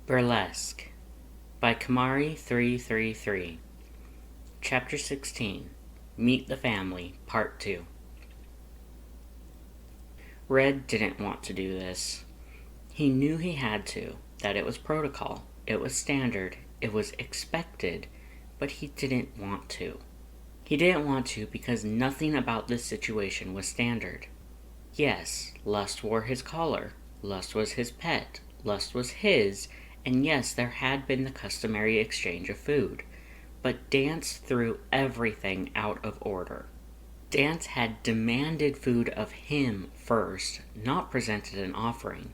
Burlesque by Kamari333. Chapter 16. Meet the Family, Part 2. Red didn't want to do this. He knew he had to, that it was protocol, it was standard, it was expected, but he didn't want to. He didn't want to because nothing about this situation was standard. Yes, Lust wore his collar, Lust was his pet, Lust was his, and yes, there had been the customary exchange of food, but Dance threw everything out of order. Dance had demanded food of him first, not presented an offering.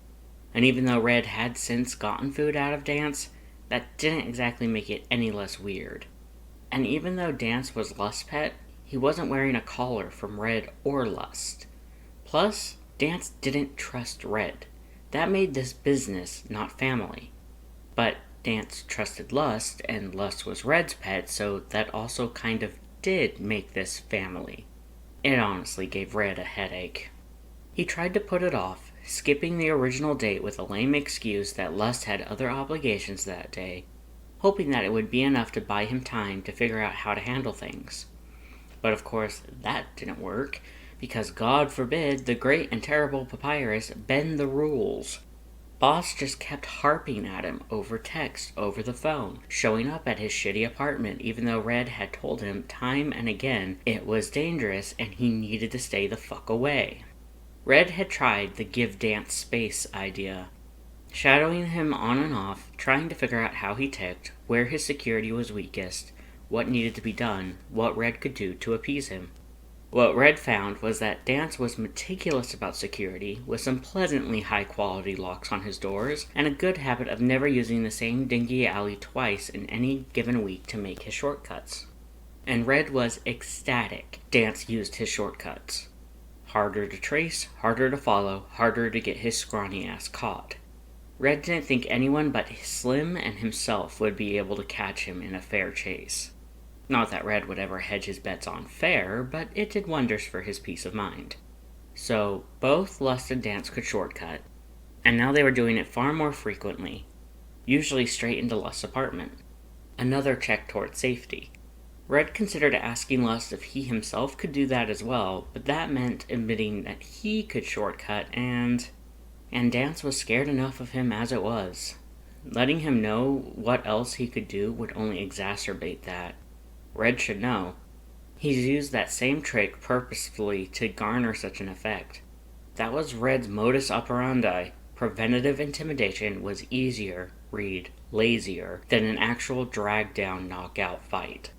And even though Red had since gotten food out of Dance, that didn't exactly make it any less weird. And even though Dance was Lust's pet, he wasn't wearing a collar from Red or Lust. Plus, Dance didn't trust Red. That made this business, not family. But Dance trusted Lust, and Lust was Red's pet, so that also kind of did make this family. It honestly gave Red a headache. He tried to put it off, skipping the original date with a lame excuse that Lust had other obligations that day, hoping that it would be enough to buy him time to figure out how to handle things. But of course, that didn't work, because God forbid the great and terrible Papyrus bend the rules. Boss just kept harping at him over text, over the phone, showing up at his shitty apartment even though Red had told him time and again it was dangerous and he needed to stay the fuck away. Red had tried the give Dance space idea, shadowing him on and off, trying to figure out how he ticked, where his security was weakest, what needed to be done, what Red could do to appease him. What Red found was that Dance was meticulous about security, with some pleasantly high-quality locks on his doors, and a good habit of never using the same dingy alley twice in any given week to make his shortcuts. And Red was ecstatic Dance used his shortcuts. Harder to trace, harder to follow, harder to get his scrawny ass caught. Red didn't think anyone but Slim and himself would be able to catch him in a fair chase. Not that Red would ever hedge his bets on fair, but it did wonders for his peace of mind. So, both Lust and Dance could shortcut, and now they were doing it far more frequently, usually straight into Lust's apartment. Another check toward safety. Red considered asking Lust if he himself could do that as well, but that meant admitting that he could shortcut, and Dance was scared enough of him as it was. Letting him know what else he could do would only exacerbate that. Red should know. He's used that same trick purposefully to garner such an effect. That was Red's modus operandi. Preventative intimidation was easier, read, lazier, than an actual drag-down knockout fight.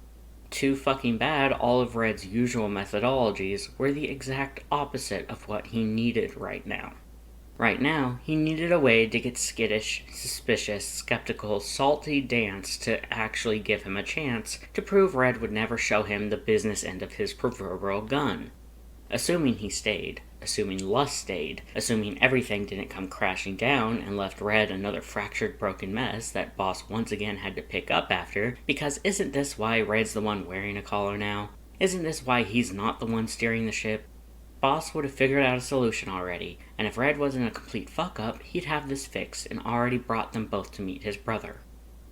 Too fucking bad all of Red's usual methodologies were the exact opposite of what he needed right now. Right now, he needed a way to get skittish, suspicious, skeptical, salty Dance to actually give him a chance to prove Red would never show him the business end of his proverbial gun. Assuming he stayed, assuming Lust stayed, assuming everything didn't come crashing down and left Red another fractured, broken mess that Boss once again had to pick up after, because isn't this why Red's the one wearing a collar now? Isn't this why he's not the one steering the ship? Boss would have figured out a solution already, and if Red wasn't a complete fuck-up, he'd have this fixed and already brought them both to meet his brother.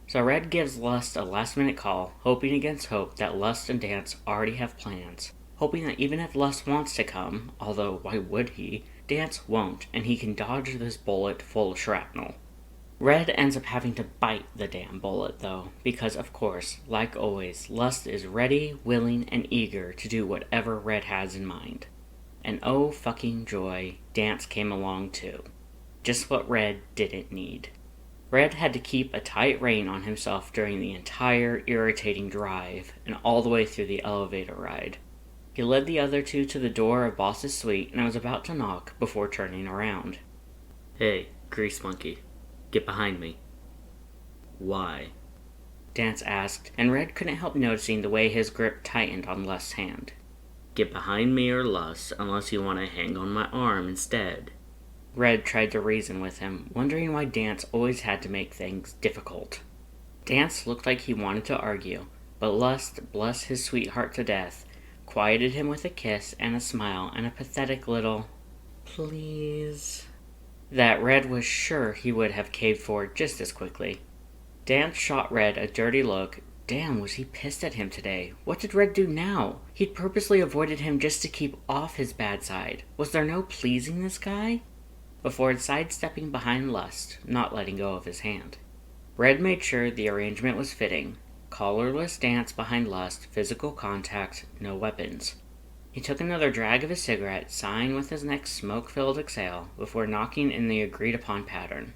So Red gives Lust a last-minute call, hoping against hope that Lust and Dance already have plans, hoping that even if Lust wants to come, although why would he, Dance won't, and he can dodge this bullet full of shrapnel. Red ends up having to bite the damn bullet, though, because of course, like always, Lust is ready, willing, and eager to do whatever Red has in mind. And oh fucking joy, Dance came along too. Just what Red didn't need. Red had to keep a tight rein on himself during the entire irritating drive and all the way through the elevator ride. He led the other two to the door of Boss's suite and was about to knock before turning around. "Hey, Grease Monkey, get behind me." "Why?" Dance asked, and Red couldn't help noticing the way his grip tightened on Lust's hand. "Get behind me or Lust, unless you want to hang on my arm instead." Red tried to reason with him, wondering why Dance always had to make things difficult. Dance looked like he wanted to argue, but Lust, bless his sweetheart to death, quieted him with a kiss and a smile and a pathetic little, "Please." that Red was sure he would have caved for just as quickly. Dan shot Red a dirty look. Damn, was he pissed at him today? What did Red do now? He'd purposely avoided him just to keep off his bad side. Was there no pleasing this guy? Before sidestepping behind Lust, not letting go of his hand. Red made sure the arrangement was fitting. Collarless dance behind Lust, physical contact, no weapons. He took another drag of his cigarette, sighing with his next smoke-filled exhale, before knocking in the agreed-upon pattern.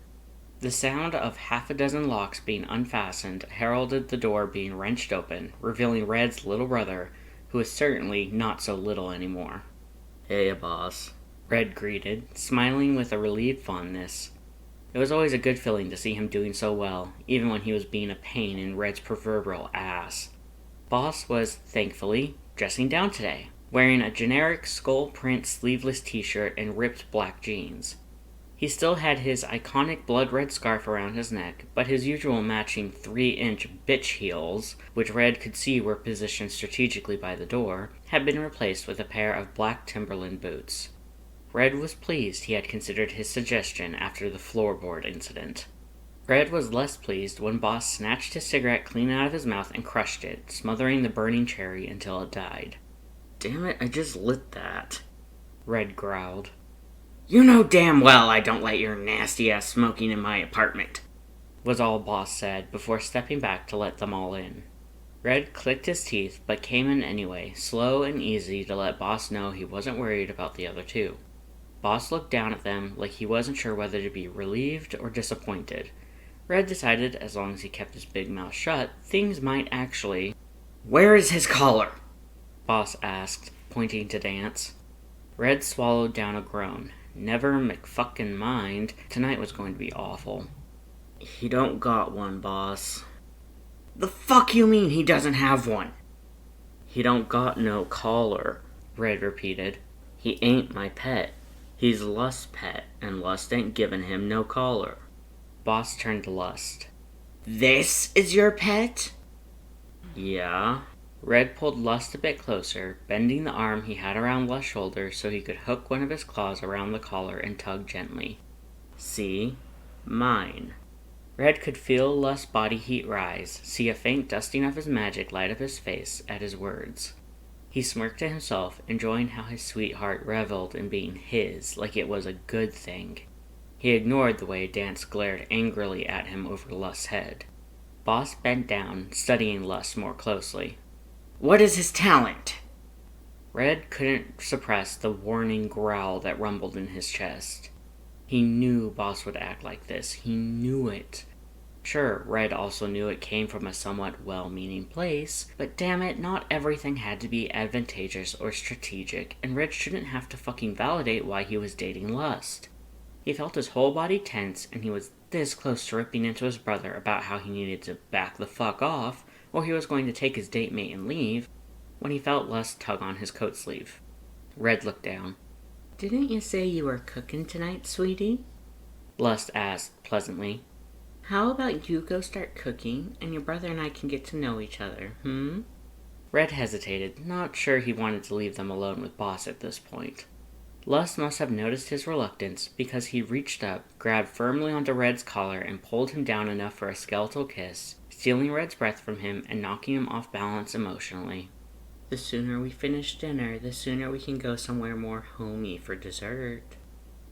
The sound of half a dozen locks being unfastened heralded the door being wrenched open, revealing Red's little brother, who was certainly not so little anymore. "Hey, boss," Red greeted, smiling with a relieved fondness. It was always a good feeling to see him doing so well, even when he was being a pain in Red's proverbial ass. Boss was, thankfully, dressing down today, wearing a generic skull-print sleeveless t-shirt and ripped black jeans. He still had his iconic blood-red scarf around his neck, but his usual matching 3-inch bitch heels, which Red could see were positioned strategically by the door, had been replaced with a pair of black Timberland boots. Red was pleased he had considered his suggestion after the floorboard incident. Red was less pleased when Boss snatched his cigarette clean out of his mouth and crushed it, smothering the burning cherry until it died. "Damn it, I just lit that," Red growled. "You know damn well I don't let your nasty-ass smoking in my apartment," was all Boss said before stepping back to let them all in. Red clicked his teeth, but came in anyway, slow and easy to let Boss know he wasn't worried about the other two. Boss looked down at them like he wasn't sure whether to be relieved or disappointed. Red decided as long as he kept his big mouth shut, things might actually... "Where is his collar?" Boss asked, pointing to Dance. Red swallowed down a groan. Never McFucking mind. Tonight was going to be awful. "He don't got one, boss." "The fuck you mean he doesn't have one?" "He don't got no collar," Red repeated. "He ain't my pet. He's Lust's pet, and Lust ain't giving him no collar." Boss turned to Lust. "This is your pet?" "Yeah." Red pulled Lust a bit closer, bending the arm he had around Lust's shoulder so he could hook one of his claws around the collar and tug gently. "See? Mine." Red could feel Lust's body heat rise, see a faint dusting of his magic light up his face at his words. He smirked to himself, enjoying how his sweetheart reveled in being his, like it was a good thing. He ignored the way Dance glared angrily at him over Lust's head. Boss bent down, studying Lust more closely. "What is his talent?" Red couldn't suppress the warning growl that rumbled in his chest. He knew Boss would act like this. He knew it. Sure, Red also knew it came from a somewhat well-meaning place, but damn it, not everything had to be advantageous or strategic, and Red shouldn't have to fucking validate why he was dating Lust. He felt his whole body tense, and he was this close to ripping into his brother about how he needed to back the fuck off, or he was going to take his date mate and leave, when he felt Lust tug on his coat sleeve. Red looked down. "Didn't you say you were cooking tonight, sweetie?" Lust asked pleasantly. "How about you go start cooking, and your brother and I can get to know each other, Red hesitated, not sure he wanted to leave them alone with Boss at this point. Lust must have noticed his reluctance, because he reached up, grabbed firmly onto Red's collar, and pulled him down enough for a skeletal kiss, stealing Red's breath from him and knocking him off balance emotionally. "The sooner we finish dinner, the sooner we can go somewhere more homey for dessert."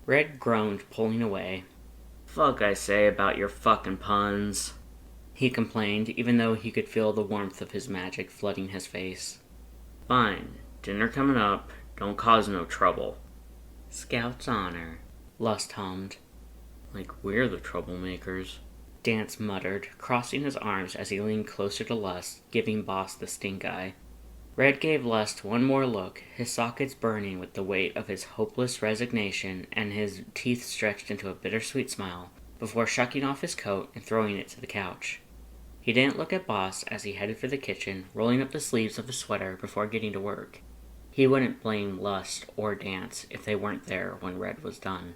Red groaned, pulling away. "Fuck I say about your fucking puns," he complained, even though he could feel the warmth of his magic flooding his face. "Fine. Dinner coming up. Don't cause no trouble." "Scout's honor," Lust hummed. "Like we're the troublemakers," Dance muttered, crossing his arms as he leaned closer to Lust, giving Boss the stink eye. Red gave Lust one more look, his sockets burning with the weight of his hopeless resignation and his teeth stretched into a bittersweet smile, before shucking off his coat and throwing it to the couch. He didn't look at Boss as he headed for the kitchen, rolling up the sleeves of his sweater before getting to work. He wouldn't blame Lust or Dance if they weren't there when Red was done.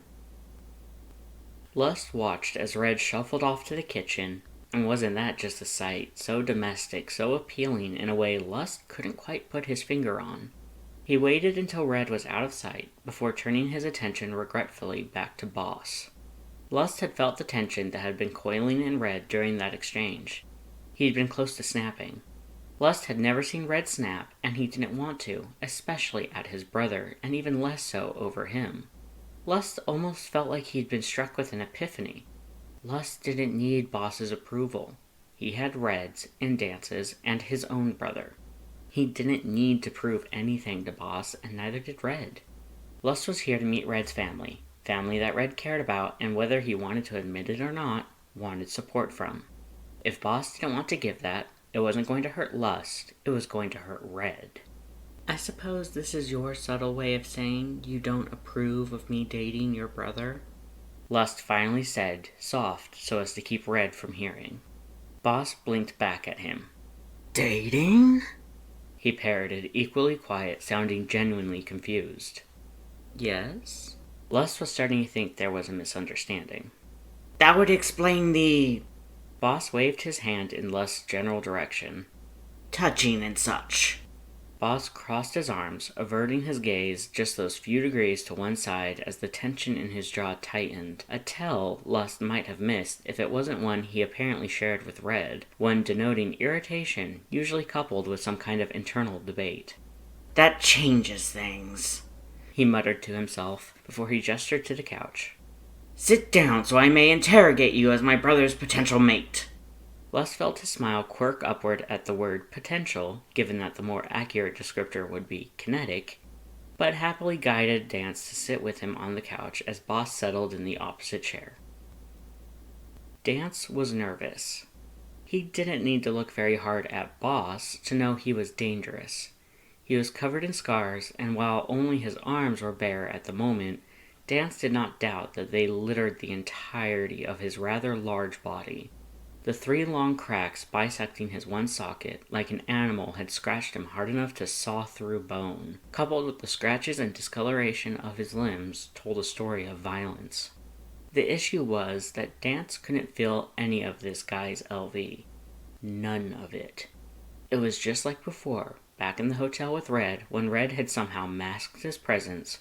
Lust watched as Red shuffled off to the kitchen, and wasn't that just a sight, so domestic, so appealing in a way Lust couldn't quite put his finger on. He waited until Red was out of sight, before turning his attention regretfully back to Boss. Lust had felt the tension that had been coiling in Red during that exchange. He had been close to snapping. Lust had never seen Red snap, and he didn't want to, especially at his brother, and even less so over him. Lust almost felt like he'd been struck with an epiphany. Lust didn't need Boss's approval. He had Red's and Dance's and his own brother. He didn't need to prove anything to Boss, and neither did Red. Lust was here to meet Red's family that Red cared about, and whether he wanted to admit it or not, wanted support from. If Boss didn't want to give that, it wasn't going to hurt Lust, it was going to hurt Red. I suppose this is your subtle way of saying you don't approve of me dating your brother? Lust finally said, soft so as to keep Red from hearing. Boss blinked back at him. Dating? He parroted, equally quiet, sounding genuinely confused. Yes? Lust was starting to think there was a misunderstanding. That would explain the... Boss waved his hand in Lust's general direction. Touching and such. Boss crossed his arms, averting his gaze just those few degrees to one side as the tension in his jaw tightened, a tell Lust might have missed if it wasn't one he apparently shared with Red, one denoting irritation, usually coupled with some kind of internal debate. That changes things, he muttered to himself before he gestured to the couch. Sit down so I may interrogate you as my brother's potential mate. Lust felt his smile quirk upward at the word potential, given that the more accurate descriptor would be kinetic, but happily guided Dance to sit with him on the couch as Boss settled in the opposite chair. Dance was nervous. He didn't need to look very hard at Boss to know he was dangerous. He was covered in scars, and while only his arms were bare at the moment, Dance did not doubt that they littered the entirety of his rather large body. The 3 long cracks bisecting his one socket, like an animal had scratched him hard enough to saw through bone, coupled with the scratches and discoloration of his limbs, told a story of violence. The issue was that Dance couldn't feel any of this guy's LV. None of it. It was just like before, back in the hotel with Red, when Red had somehow masked his presence.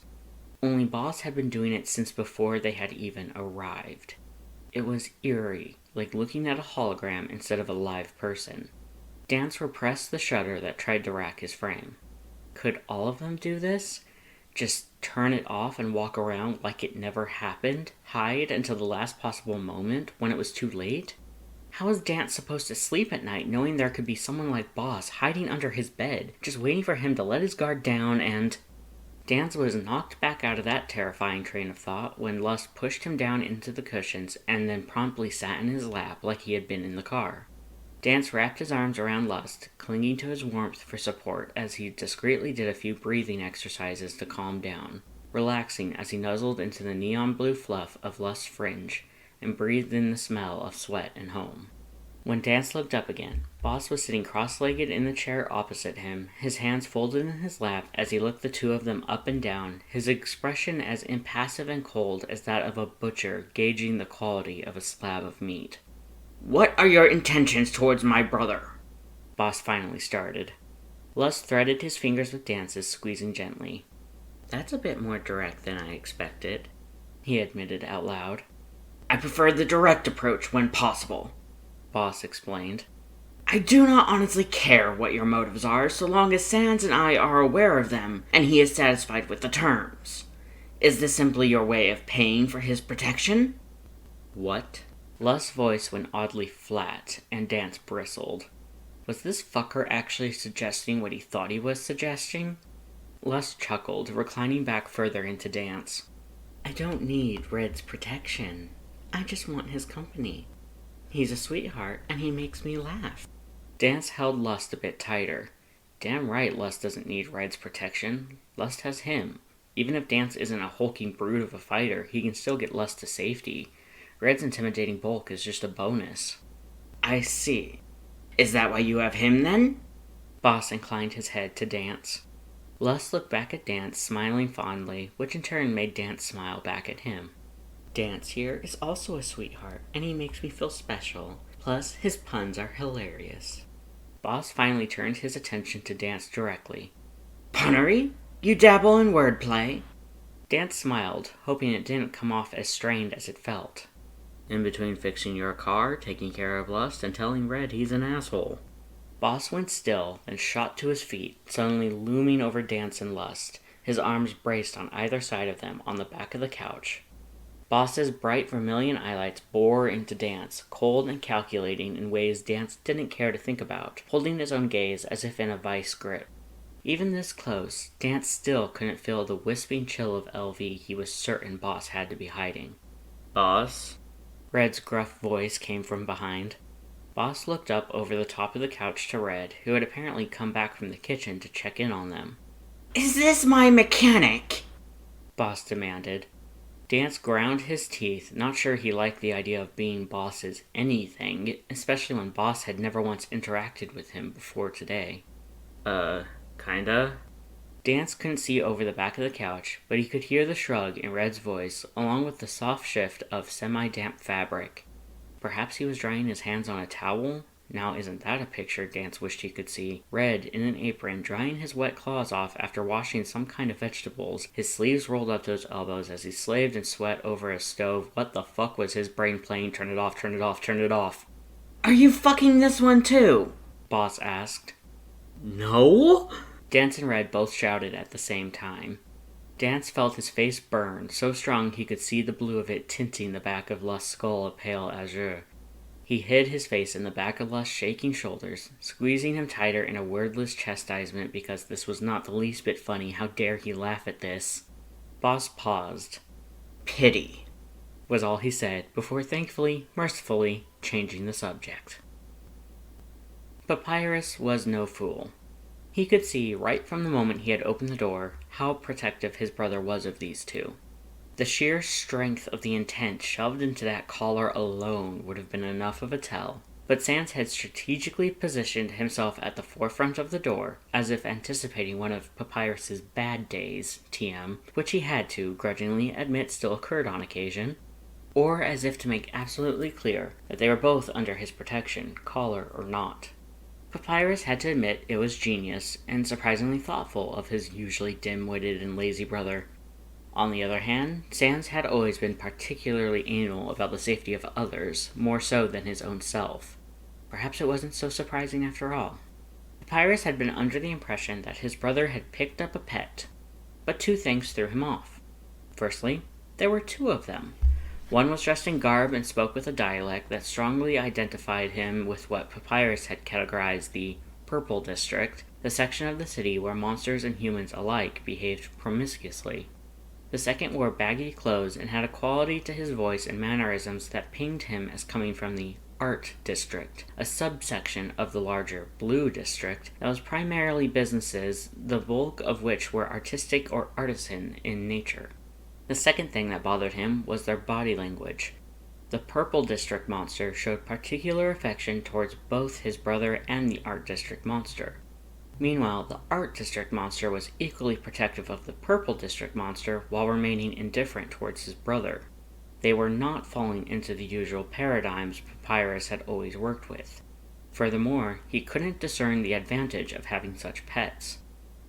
Only Boss had been doing it since before they had even arrived. It was eerie, like looking at a hologram instead of a live person. Dance repressed the shudder that tried to rack his frame. Could all of them do this? Just turn it off and walk around like it never happened? Hide until the last possible moment, when it was too late? How was Dance supposed to sleep at night knowing there could be someone like Boss hiding under his bed, just waiting for him to let his guard down and... Dance was knocked back out of that terrifying train of thought when Lust pushed him down into the cushions and then promptly sat in his lap like he had been in the car. Dance wrapped his arms around Lust, clinging to his warmth for support as he discreetly did a few breathing exercises to calm down, relaxing as he nuzzled into the neon blue fluff of Lust's fringe and breathed in the smell of sweat and home. When Dance looked up again, Boss was sitting cross-legged in the chair opposite him, his hands folded in his lap as he looked the two of them up and down, his expression as impassive and cold as that of a butcher gauging the quality of a slab of meat. What are your intentions towards my brother? Boss finally started. Lust threaded his fingers with Dance's, squeezing gently. That's a bit more direct than I expected, he admitted out loud. I prefer the direct approach when possible, Boss explained. I do not honestly care what your motives are, so long as Sans and I are aware of them, and he is satisfied with the terms. Is this simply your way of paying for his protection? What? Lust's voice went oddly flat, and Dance bristled. Was this fucker actually suggesting what he thought he was suggesting? Lust chuckled, reclining back further into Dance. I don't need Red's protection. I just want his company. He's a sweetheart, and he makes me laugh. Dance held Lust a bit tighter. Damn right Lust doesn't need Red's protection. Lust has him. Even if Dance isn't a hulking brute of a fighter, he can still get Lust to safety. Red's intimidating bulk is just a bonus. I see. Is that why you have him, then? Boss inclined his head to Dance. Lust looked back at Dance, smiling fondly, which in turn made Dance smile back at him. Dance here is also a sweetheart, and he makes me feel special. Plus, his puns are hilarious. Boss finally turned his attention to Dance directly. Punnery? You dabble in wordplay? Dance smiled, hoping it didn't come off as strained as it felt. In between fixing your car, taking care of Lust, and telling Red he's an asshole. Boss went still, then shot to his feet, suddenly looming over Dance and Lust, his arms braced on either side of them on the back of the couch. Boss's bright vermilion eyelights bore into Dance, cold and calculating in ways Dance didn't care to think about, holding his own gaze as if in a vice grip. Even this close, Dance still couldn't feel the wisping chill of LV he was certain Boss had to be hiding. "Boss?" Red's gruff voice came from behind. Boss looked up over the top of the couch to Red, who had apparently come back from the kitchen to check in on them. "Is this my mechanic?" Boss demanded. Dance ground his teeth, not sure he liked the idea of being Boss's anything, especially when Boss had never once interacted with him before today. Kinda? Dance couldn't see over the back of the couch, but he could hear the shrug in Red's voice, along with the soft shift of semi-damp fabric. Perhaps he was drying his hands on a towel? Now isn't that a picture Dance wished he could see? Red, in an apron, drying his wet claws off after washing some kind of vegetables, his sleeves rolled up to his elbows as he slaved in sweat over a stove. What the fuck was his brain playing? Turn it off, turn it off, turn it off. "Are you fucking this one too?" Boss asked. "No?" Dance and Red both shouted at the same time. Dance felt his face burn, so strong he could see the blue of it tinting the back of Lust's skull a pale azure. He hid his face in the back of Lust's shaking shoulders, squeezing him tighter in a wordless chastisement because this was not the least bit funny. How dare he laugh at this? Boss paused. "Pity," was all he said, before thankfully, mercifully, changing the subject. Papyrus was no fool. He could see, right from the moment he had opened the door, how protective his brother was of these two. The sheer strength of the intent shoved into that collar alone would have been enough of a tell, but Sans had strategically positioned himself at the forefront of the door, as if anticipating one of Papyrus's bad days, TM, which he had to, grudgingly admit still occurred on occasion, or as if to make absolutely clear that they were both under his protection, collar or not. Papyrus had to admit it was genius, and surprisingly thoughtful of his usually dim-witted and lazy brother. On the other hand, Sans had always been particularly anal about the safety of others, more so than his own self. Perhaps it wasn't so surprising after all. Papyrus had been under the impression that his brother had picked up a pet, but two things threw him off. Firstly, there were two of them. One was dressed in garb and spoke with a dialect that strongly identified him with what Papyrus had categorized the Purple District, the section of the city where monsters and humans alike behaved promiscuously. The second wore baggy clothes and had a quality to his voice and mannerisms that pinged him as coming from the Art District, a subsection of the larger Blue District that was primarily businesses, the bulk of which were artistic or artisan in nature. The second thing that bothered him was their body language. The Purple District monster showed particular affection towards both his brother and the Art District monster. Meanwhile, the Art District monster was equally protective of the Purple District monster while remaining indifferent towards his brother. They were not falling into the usual paradigms Papyrus had always worked with. Furthermore, he couldn't discern the advantage of having such pets.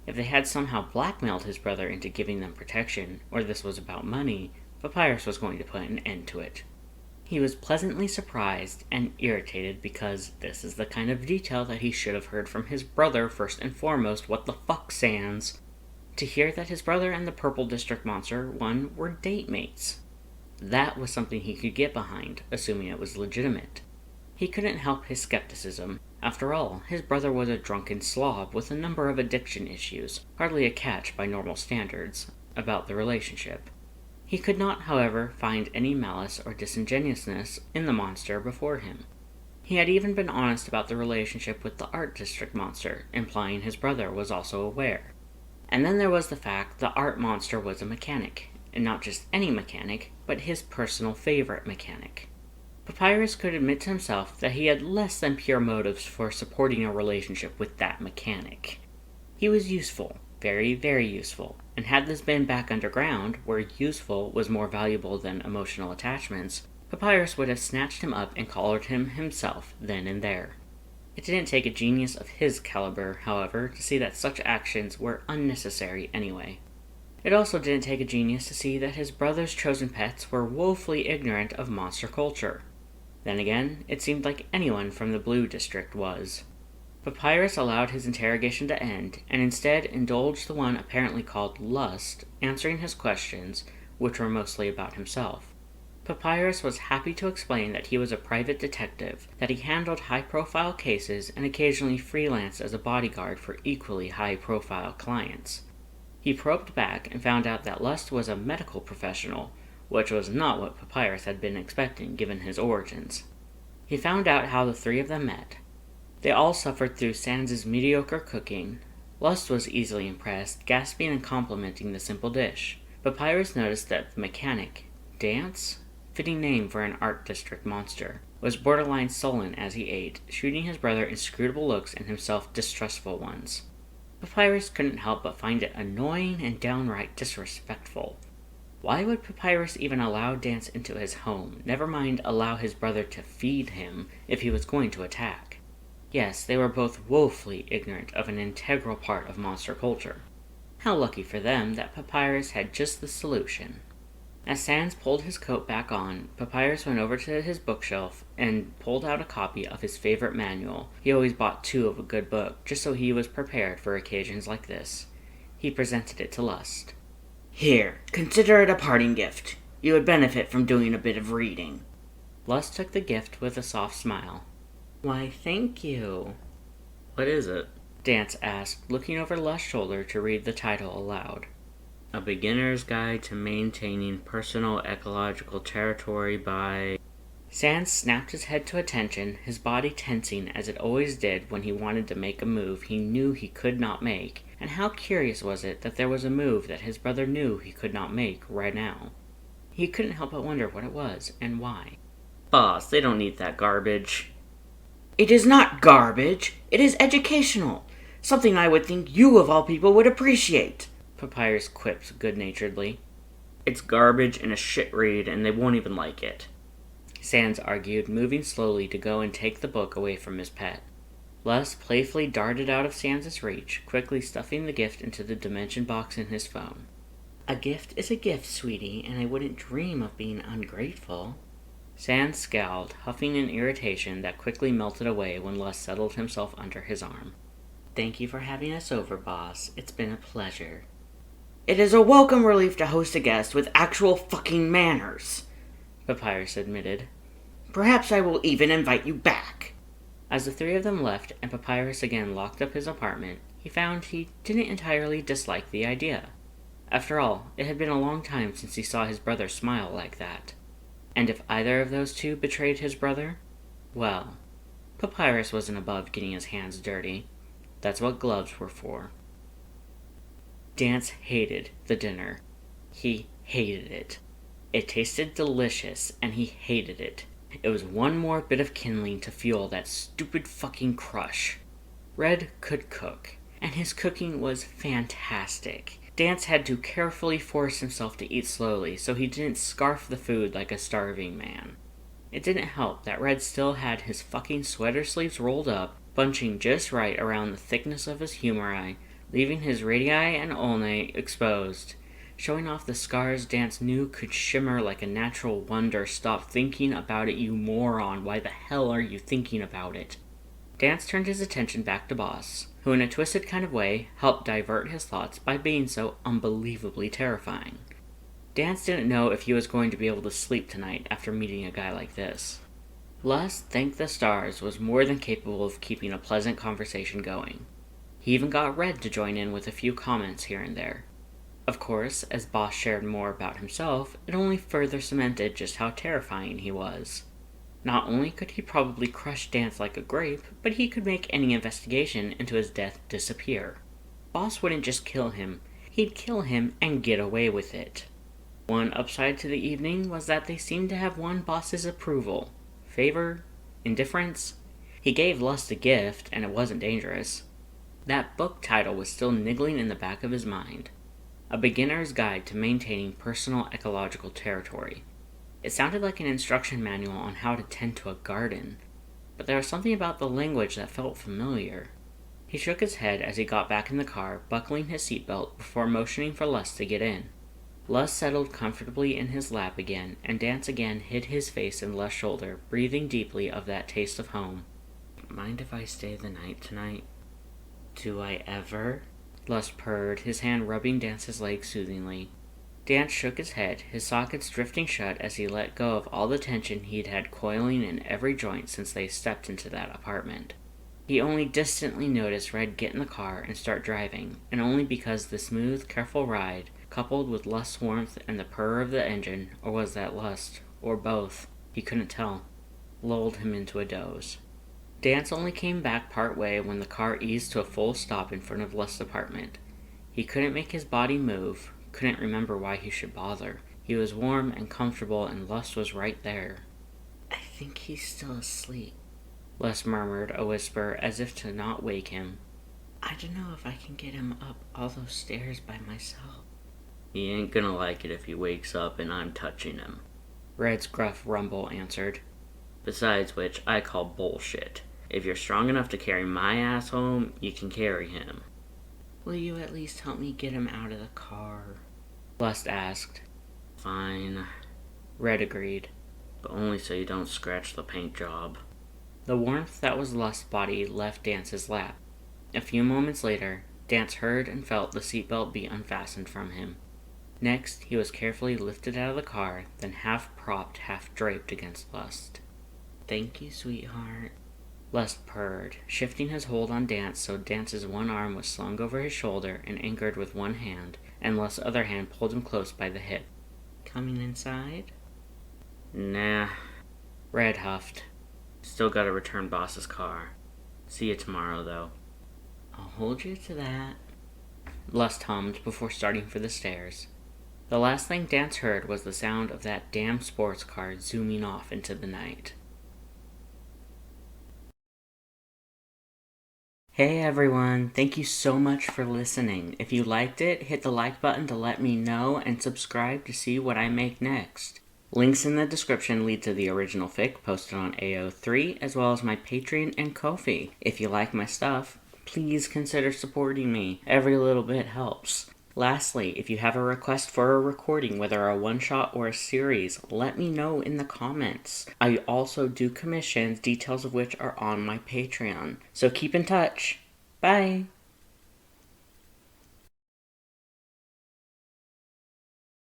If they had somehow blackmailed his brother into giving them protection, or this was about money, Papyrus was going to put an end to it. He was pleasantly surprised and irritated because this is the kind of detail that he should have heard from his brother first and foremost. What the fuck, Sans? To hear that his brother and the Purple District monster, one, were date mates. That was something he could get behind, assuming it was legitimate. He couldn't help his skepticism. After all, his brother was a drunken slob with a number of addiction issues, hardly a catch by normal standards, about the relationship. He could not, however, find any malice or disingenuousness in the monster before him. He had even been honest about the relationship with the Art District monster, implying his brother was also aware. And then there was the fact the art monster was a mechanic, and not just any mechanic, but his personal favorite mechanic. Papyrus could admit to himself that he had less than pure motives for supporting a relationship with that mechanic. He was useful, very, very useful, and had this been back underground, where useful was more valuable than emotional attachments, Papyrus would have snatched him up and collared him himself then and there. It didn't take a genius of his caliber, however, to see that such actions were unnecessary anyway. It also didn't take a genius to see that his brother's chosen pets were woefully ignorant of monster culture. Then again, it seemed like anyone from the Blue District was. Papyrus allowed his interrogation to end, and instead indulged the one apparently called Lust, answering his questions, which were mostly about himself. Papyrus was happy to explain that he was a private detective, that he handled high-profile cases and occasionally freelanced as a bodyguard for equally high-profile clients. He probed back and found out that Lust was a medical professional, which was not what Papyrus had been expecting given his origins. He found out how the three of them met. They all suffered through Sans' mediocre cooking. Lust was easily impressed, gasping and complimenting the simple dish. Papyrus noticed that the mechanic, Dance, fitting name for an art district monster, was borderline sullen as he ate, shooting his brother inscrutable looks and himself distrustful ones. Papyrus couldn't help but find it annoying and downright disrespectful. Why would Papyrus even allow Dance into his home, never mind allow his brother to feed him if he was going to attack? Yes, they were both woefully ignorant of an integral part of monster culture. How lucky for them that Papyrus had just the solution. As Sans pulled his coat back on, Papyrus went over to his bookshelf and pulled out a copy of his favorite manual. He always bought 2 of a good book, just so he was prepared for occasions like this. He presented it to Lust. "Here, consider it a parting gift. You would benefit from doing a bit of reading." Lust took the gift with a soft smile. "Why, thank you." "What is it?" Dance asked, looking over Lust's shoulder to read the title aloud. "A Beginner's Guide to Maintaining Personal Ecological Territory by..." Sans snapped his head to attention, his body tensing as it always did when he wanted to make a move he knew he could not make, and how curious was it that there was a move that his brother knew he could not make right now. He couldn't help but wonder what it was, and why. "Boss, they don't need that garbage." "It is not garbage, it is educational. Something I would think you of all people would appreciate," Papyrus quipped good-naturedly. "It's garbage and a shit read, and they won't even like it," Sans argued, moving slowly to go and take the book away from his pet. Lust playfully darted out of Sans' reach, quickly stuffing the gift into the dimension box in his phone. "A gift is a gift, sweetie, and I wouldn't dream of being ungrateful." Sans scowled, huffing in irritation that quickly melted away when Lust settled himself under his arm. "Thank you for having us over, boss. It's been a pleasure." "It is a welcome relief to host a guest with actual fucking manners," Papyrus admitted. "Perhaps I will even invite you back." As the 3 of them left and Papyrus again locked up his apartment, he found he didn't entirely dislike the idea. After all, it had been a long time since he saw his brother smile like that. And if either of those 2 betrayed his brother, well, Papyrus wasn't above getting his hands dirty. That's what gloves were for. Dance hated the dinner. He hated it. It tasted delicious, and he hated it. It was one more bit of kindling to fuel that stupid fucking crush. Red could cook, and his cooking was fantastic. Dance had to carefully force himself to eat slowly so he didn't scarf the food like a starving man. It didn't help that Red still had his fucking sweater sleeves rolled up, bunching just right around the thickness of his humeri, leaving his radii and ulnae exposed, showing off the scars Dance knew could shimmer like a natural wonder. "Stop thinking about it, you moron. Why the hell are you thinking about it?" Dance turned his attention back to Boss, who in a twisted kind of way helped divert his thoughts by being so unbelievably terrifying. Dance didn't know if he was going to be able to sleep tonight after meeting a guy like this. Lust, thank the stars, was more than capable of keeping a pleasant conversation going. He even got Red to join in with a few comments here and there. Of course, as Boss shared more about himself, it only further cemented just how terrifying he was. Not only could he probably crush Dance like a grape, but he could make any investigation into his death disappear. Boss wouldn't just kill him, he'd kill him and get away with it. One upside to the evening was that they seemed to have won Boss's approval. Favor? Indifference? He gave Lust a gift, and it wasn't dangerous. That book title was still niggling in the back of his mind. A Beginner's Guide to Maintaining Personal Ecological Territory. It sounded like an instruction manual on how to tend to a garden, but there was something about the language that felt familiar. He He shook his head as he got back in the car, buckling his seatbelt before motioning for Lust to get in. Lust settled comfortably in his lap again, and Dance again hid his face in Lust's shoulder, breathing deeply of that taste of home. "Mind if I stay the night tonight?" "Do I ever?" Lust purred, his hand rubbing Dance's leg soothingly. Dance shook his head, his sockets drifting shut as he let go of all the tension he'd had coiling in every joint since they stepped into that apartment. He only distantly noticed Red get in the car and start driving, and only because the smooth, careful ride, coupled with Lust's warmth and the purr of the engine, or was that Lust, or both, he couldn't tell, lulled him into a doze. Dance only came back part way when the car eased to a full stop in front of Lust's apartment. He couldn't make his body move, couldn't remember why he should bother. He was warm and comfortable, and Lust was right there. "I think he's still asleep," Lust murmured, a whisper, as if to not wake him. "I don't know if I can get him up all those stairs by myself." "He ain't gonna like it if he wakes up and I'm touching him," Red's gruff rumble answered. "Besides which, I call bullshit. If you're strong enough to carry my ass home, you can carry him." "Will you at least help me get him out of the car?" Lust asked. "Fine," Red agreed, "but only so you don't scratch the paint job." The warmth that was Lust's body left Dance's lap. A few moments later, Dance heard and felt the seatbelt be unfastened from him. Next, he was carefully lifted out of the car, then half propped, half draped against Lust. "Thank you, sweetheart," Lust purred, shifting his hold on Dance so Dance's one arm was slung over his shoulder and anchored with one hand, and Lust's other hand pulled him close by the hip. "Coming inside?" "Nah," Red huffed. "Still gotta return Boss's car. See you tomorrow, though." "I'll hold you to that," Lust hummed before starting for the stairs. The last thing Dance heard was the sound of that damn sports car zooming off into the night. Hey everyone, thank you so much for listening. If you liked it, hit the like button to let me know and subscribe to see what I make next. Links in the description lead to the original fic posted on AO3, as well as my Patreon and Ko-fi. If you like my stuff, please consider supporting me. Every little bit helps. Lastly, if you have a request for a recording, whether a one-shot or a series, let me know in the comments. I also do commissions, details of which are on my Patreon. So keep in touch. Bye!